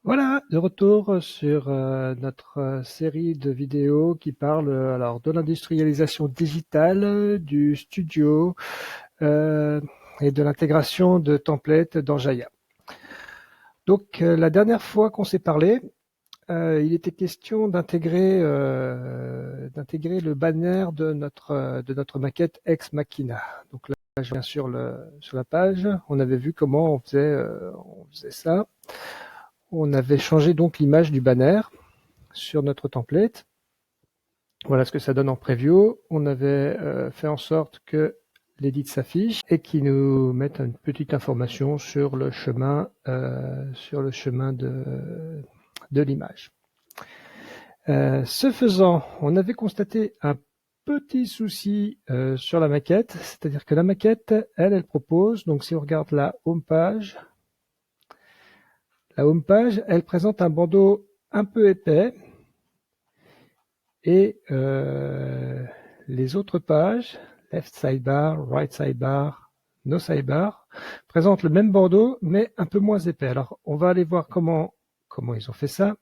Voilà, de retour sur notre série de vidéos qui parle alors de l'industrialisation digitale, du studio euh, et de l'intégration de templates dans Jaya. Donc la dernière fois qu'on s'est parlé, il était question d'intégrer le banner de notre maquette Ex Machina. Donc là, je viens sur la page. On avait vu comment on faisait ça. On avait changé donc l'image du banner sur notre template. Voilà ce que ça donne en preview. On avait fait en sorte que l'édit s'affiche et qu'il nous mette une petite information sur le chemin de l'image. Ce faisant, on avait constaté un petit souci sur la maquette, c'est-à-dire que la maquette, elle propose, donc si on regarde la home page, elle présente un bandeau un peu épais et les autres pages, left sidebar, right sidebar, no sidebar, présentent le même bandeau mais un peu moins épais. Alors on va aller voir comment ils ont fait ça.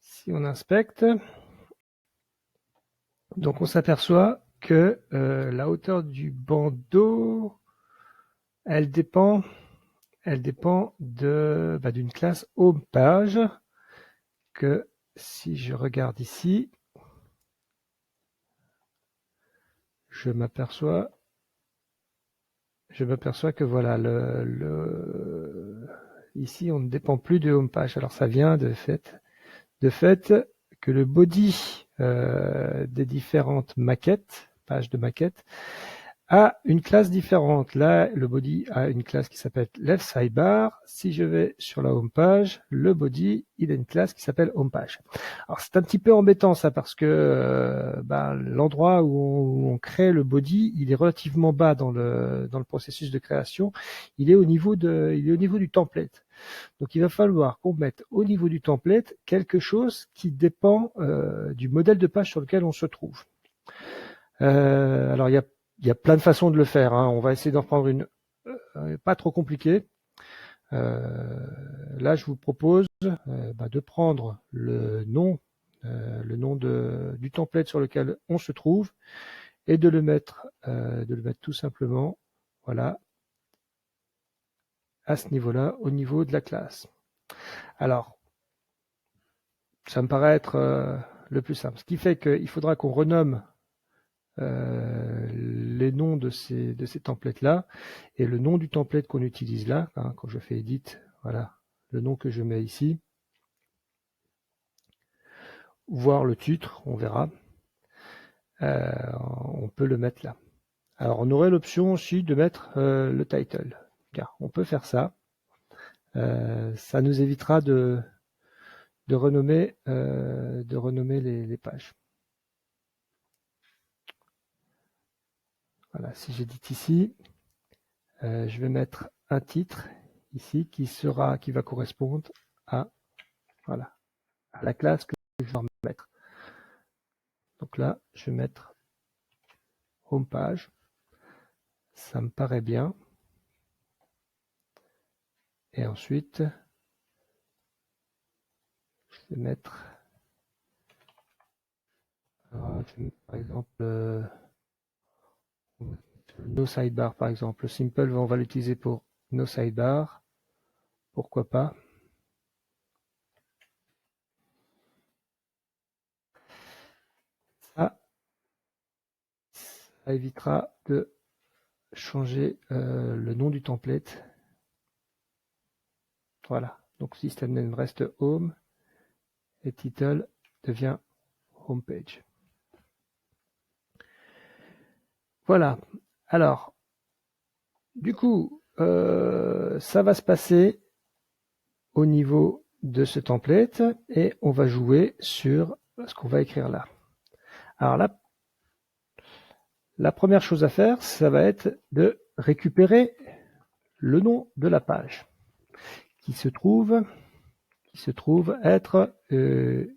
Si on inspecte, donc on s'aperçoit que la hauteur du bandeau, elle dépend d'une classe home page que si je regarde ici, je m'aperçois que voilà, ici on ne dépend plus de home page. Alors ça vient de fait que le body des différentes maquettes, pages de maquettes, a une classe différente. Là, le body a une classe qui s'appelle left sidebar. Si je vais sur la home page, le body, il a une classe qui s'appelle home page. Alors c'est un petit peu embêtant ça parce que l'endroit où on crée le body, il est relativement bas dans le processus de création. Il est au niveau du template. Donc il va falloir qu'on mette au niveau du template quelque chose qui dépend du modèle de page sur lequel on se trouve. Alors il y a plein de façons de le faire, hein. On va essayer d'en prendre une pas trop compliquée. Là, je vous propose de prendre le nom du template sur lequel on se trouve et de le mettre tout simplement, voilà, à ce niveau-là, au niveau de la classe. Alors, ça me paraît être le plus simple. Ce qui fait qu'il faudra qu'on renomme les noms de ces templates-là et le nom du template qu'on utilise là, hein, quand je fais edit, voilà, le nom que je mets ici, voir le titre, on verra, on peut le mettre là. Alors on aurait l'option aussi de mettre le title. Car on peut faire ça. Ça nous évitera de renommer les pages. Voilà, si j'édite ici, je vais mettre un titre ici qui va correspondre à la classe que je vais mettre. Donc là, je vais mettre home page. Ça me paraît bien. Et ensuite, je vais mettre par exemple no sidebar par exemple. Simple, on va l'utiliser pour no sidebar. Pourquoi pas? Ça évitera de changer le nom du template. Voilà. Donc system name reste home et title devient homepage. Voilà. Alors, du coup, ça va se passer au niveau de ce template et on va jouer sur ce qu'on va écrire là. Alors là, la première chose à faire, ça va être de récupérer le nom de la page qui se trouve être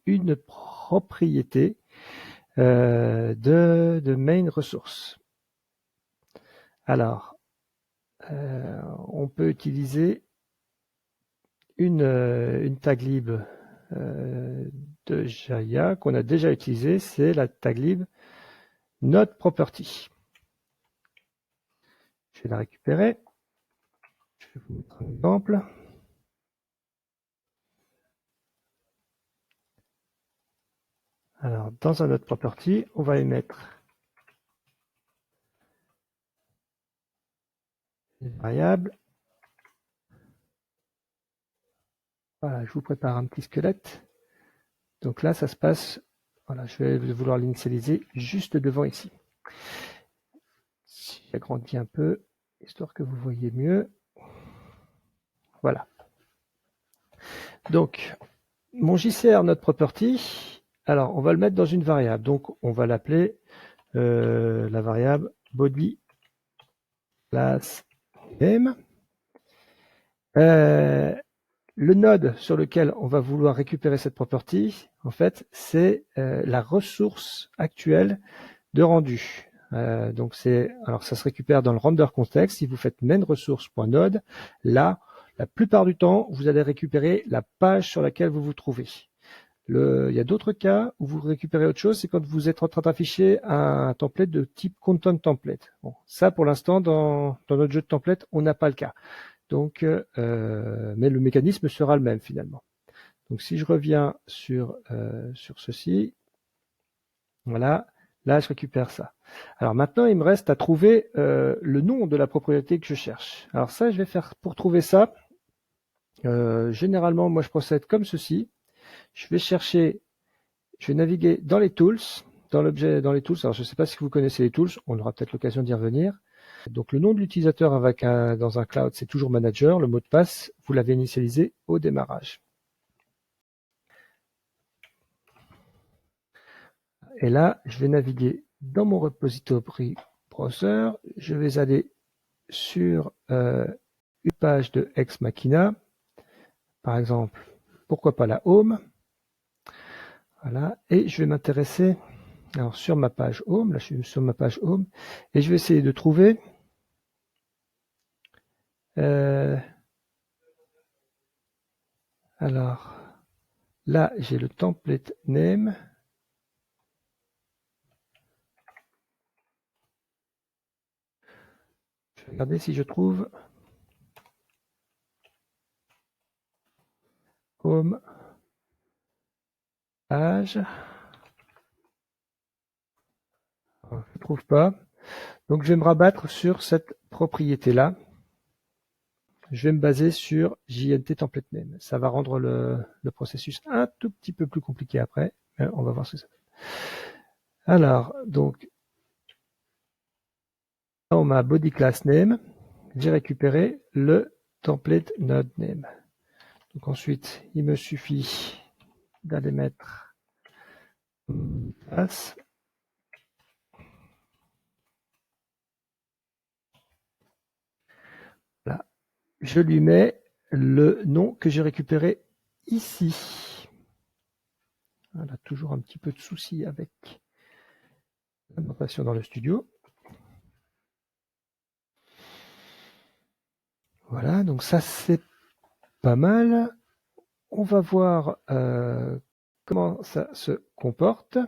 une propriété de main resource. Alors, on peut utiliser une taglib de Jaya qu'on a déjà utilisée, c'est la taglib NodeProperty. Je vais la récupérer. Je vais vous montrer un exemple. Alors, dans un NodeProperty, on va émettre une variable. Voilà, je vous prépare un petit squelette. Donc là, ça se passe. Voilà, je vais vouloir l'initialiser juste devant ici. Si j'agrandis un peu, histoire que vous voyez mieux. Voilà. Donc, mon JCR NodeProperty, alors on va le mettre dans une variable. Donc, on va l'appeler la variable body class name. Le node sur lequel on va vouloir récupérer cette property, en fait, c'est la ressource actuelle de rendu. Donc alors ça se récupère dans le render context. Si vous faites main ressource.node, là, la plupart du temps, vous allez récupérer la page sur laquelle vous vous trouvez. Il y a d'autres cas où vous récupérez autre chose, c'est quand vous êtes en train d'afficher un template de type content template. Bon, ça, pour l'instant, dans notre jeu de template, on n'a pas le cas. Donc, mais le mécanisme sera le même finalement. Donc, si je reviens sur ceci, voilà, là, je récupère ça. Alors maintenant, il me reste à trouver le nom de la propriété que je cherche. Alors ça, je vais faire pour trouver ça. Généralement, moi, je procède comme ceci. Je vais naviguer dans les tools, dans l'objet, dans les tools. Alors, je ne sais pas si vous connaissez les tools, on aura peut-être l'occasion d'y revenir. Donc, le nom de l'utilisateur dans un cloud, c'est toujours manager. Le mot de passe, vous l'avez initialisé au démarrage. Et là, je vais naviguer dans mon repository browser. Je vais aller sur une page de Ex Machina. Par exemple, pourquoi pas la home. Voilà. Et je vais m'intéresser alors sur ma page home. Là, je suis sur ma page home. Et je vais essayer de trouver alors, là, j'ai le template name. Je vais regarder si je trouve home page. Je ne trouve pas. Donc, je vais me rabattre sur cette propriété-là. Je vais me baser sur JNT template name. Ça va rendre le processus un tout petit peu plus compliqué après. Mais on va voir ce que ça fait. Alors, donc, dans ma body class name, j'ai récupéré le template node name. Donc ensuite, il me suffit d'aller mettre class. Là, je lui mets le nom que j'ai récupéré ici. On a toujours un petit peu de souci avec l'importation dans le studio. Voilà, donc ça c'est pas mal. On va voir comment ça se comporte.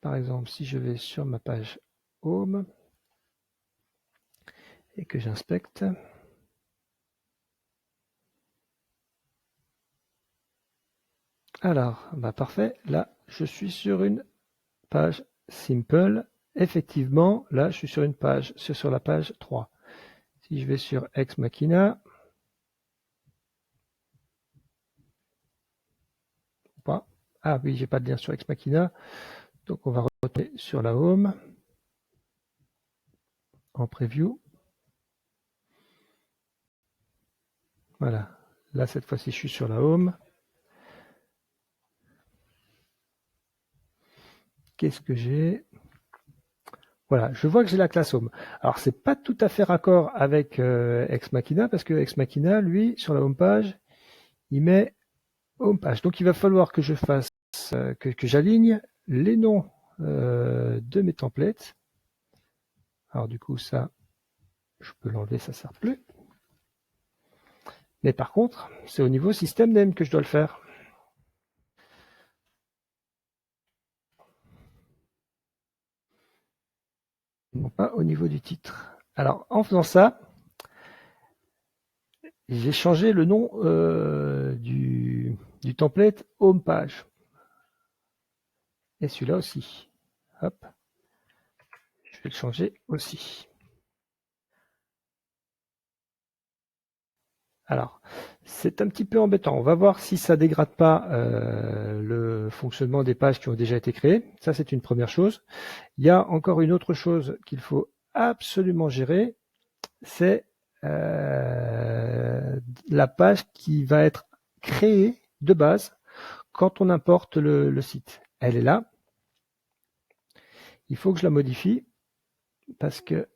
Par exemple, si je vais sur ma page Home et que j'inspecte, alors, bah parfait, là je suis sur une page Simple. Effectivement, là je suis sur une page, sur la page 3. Si je vais sur Ex Machina, pas. Ah oui, j'ai pas de lien sur Ex Machina, donc on va retourner sur la Home en preview. Voilà, là cette fois-ci je suis sur la Home. Qu'est-ce que j'ai? Voilà, je vois que j'ai la classe Home. Alors c'est pas tout à fait raccord avec Ex Machina parce que Ex Machina, lui, sur la Home page, il met Home page. Donc il va falloir que je fasse que j'aligne les noms de mes templates. Alors du coup ça, je peux l'enlever, ça ne sert plus. Mais par contre, c'est au niveau système name que je dois le faire. Non pas au niveau du titre. Alors, en faisant ça, j'ai changé le nom du template homepage. Et celui-là aussi. Hop. Je vais le changer aussi. Alors, c'est un petit peu embêtant. On va voir si ça dégrade pas le fonctionnement des pages qui ont déjà été créées. Ça, c'est une première chose. Il y a encore une autre chose qu'il faut absolument gérer, c'est la page qui va être créée de base quand on importe le site. Elle est là. Il faut que je la modifie parce que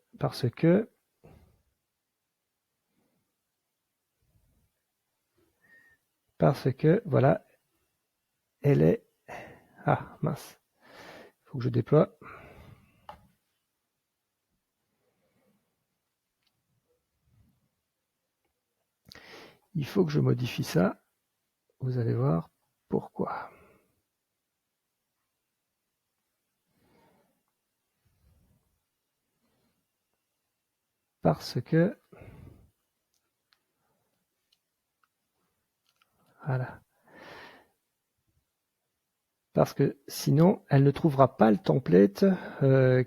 voilà, elle est. Ah mince. Il faut que je déploie. Il faut que je modifie ça. Vous allez voir pourquoi. Parce que voilà. Parce que sinon, elle ne trouvera pas le template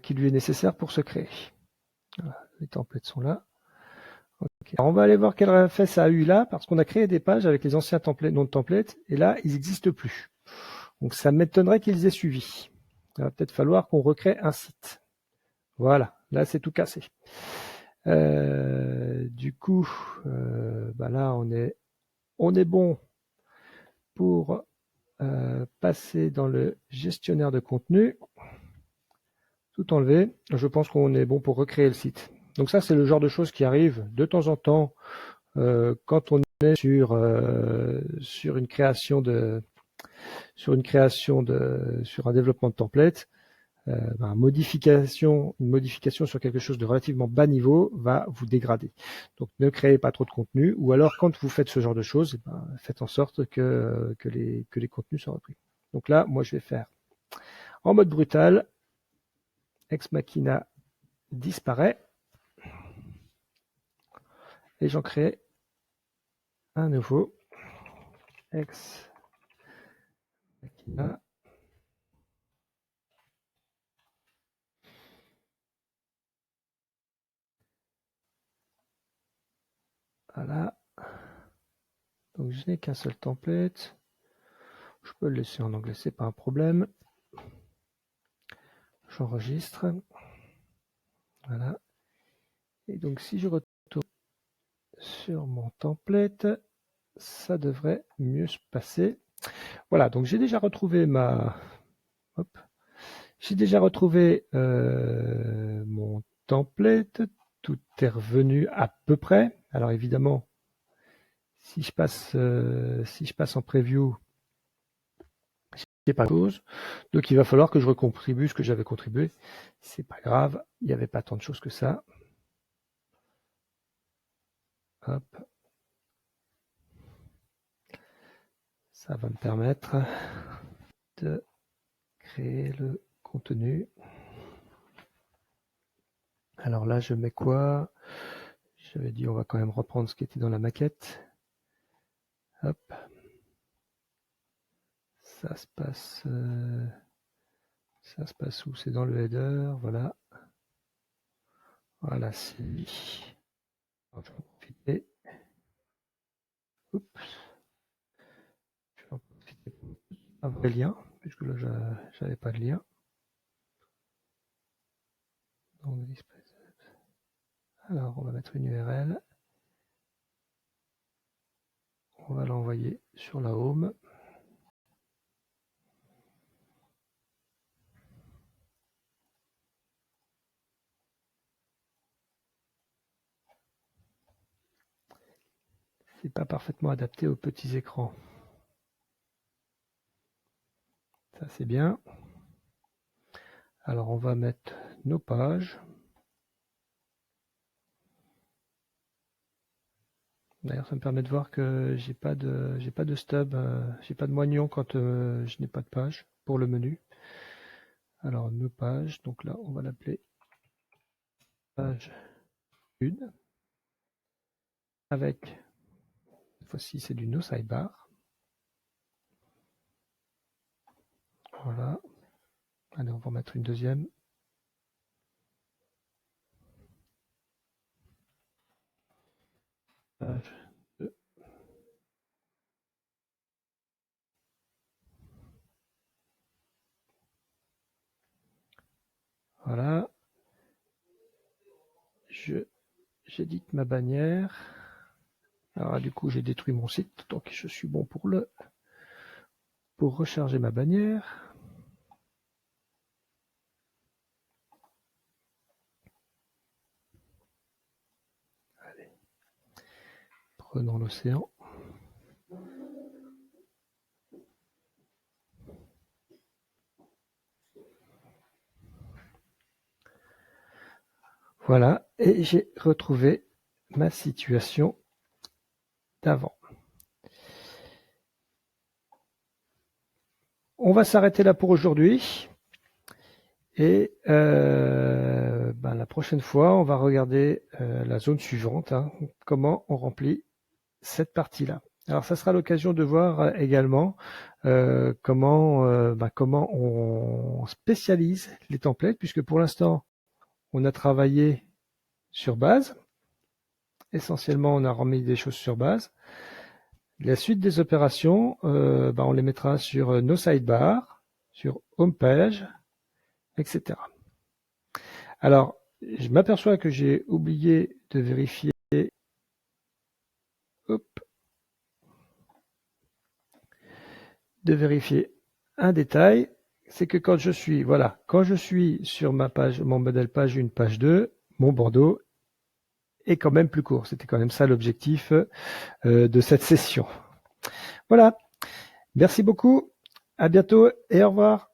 qui lui est nécessaire pour se créer. Voilà, les templates sont là. Okay. Alors on va aller voir quel effet ça a eu là, parce qu'on a créé des pages avec les anciens templates, noms de templates, et là, ils n'existent plus. Donc ça m'étonnerait qu'ils aient suivi. Il va peut-être falloir qu'on recrée un site. Voilà, là c'est tout cassé. Du coup, là on est bon pour passer dans le gestionnaire de contenu, tout enlever. Je pense qu'on est bon pour recréer le site. Donc ça, c'est le genre de choses qui arrivent de temps en temps quand on est sur une création sur un développement de template. Une modification sur quelque chose de relativement bas niveau va vous dégrader. Donc ne créez pas trop de contenu, ou alors quand vous faites ce genre de choses, faites en sorte que les contenus soient repris. Donc là, moi je vais faire en mode brutal, Ex Machina disparaît, et j'en crée un nouveau, Ex Machina. Voilà. Donc je n'ai qu'un seul template. Je peux le laisser en anglais, c'est pas un problème. J'enregistre. Voilà. Et donc si je retourne sur mon template, ça devrait mieux se passer. Voilà, donc j'ai déjà retrouvé mon template. Tout est revenu à peu près. Alors évidemment, si je passe en preview, c'est pas cause. Donc il va falloir que je recontribue ce que j'avais contribué. C'est pas grave, il n'y avait pas tant de choses que ça. Hop. Ça va me permettre de créer le contenu. Alors là, je mets quoi? J'avais dit on va quand même reprendre ce qui était dans la maquette. Hop. Ça se passe où? C'est dans le header, voilà. Voilà, c'est. Je vais en profiter. Oups. Je vais en profiter pour un vrai lien, puisque là j'avais pas de lien. Donc, alors on va mettre une URL. On va l'envoyer sur la home. C'est pas parfaitement adapté aux petits écrans. Ça c'est bien. Alors on va mettre nos pages. D'ailleurs, ça me permet de voir que j'ai pas de stub, j'ai pas de moignon quand je n'ai pas de page pour le menu. Alors, nos pages, donc là, on va l'appeler page 1 avec, cette fois-ci, c'est du no sidebar. Voilà. Allez, on va en mettre une deuxième. Page 2. Voilà. J'édite ma bannière. Alors du coup, j'ai détruit mon site, donc je suis bon pour recharger ma bannière. Allez. Prenons l'océan. Voilà, et j'ai retrouvé ma situation d'avant. On va s'arrêter là pour aujourd'hui. Et la prochaine fois, on va regarder la zone suivante, hein, comment on remplit cette partie-là. Alors, ça sera l'occasion de voir également comment on spécialise les templates, puisque pour l'instant, on a travaillé sur base. Essentiellement, on a remis des choses sur base. La suite des opérations, on les mettra sur nos sidebars, sur homepage, etc. Alors, je m'aperçois que j'ai oublié de vérifier. Un détail, c'est que quand je suis sur ma page, mon modèle page 1, page 2, mon bandeau est quand même plus court. C'était quand même ça l'objectif de cette session. Voilà. Merci beaucoup. À bientôt et au revoir.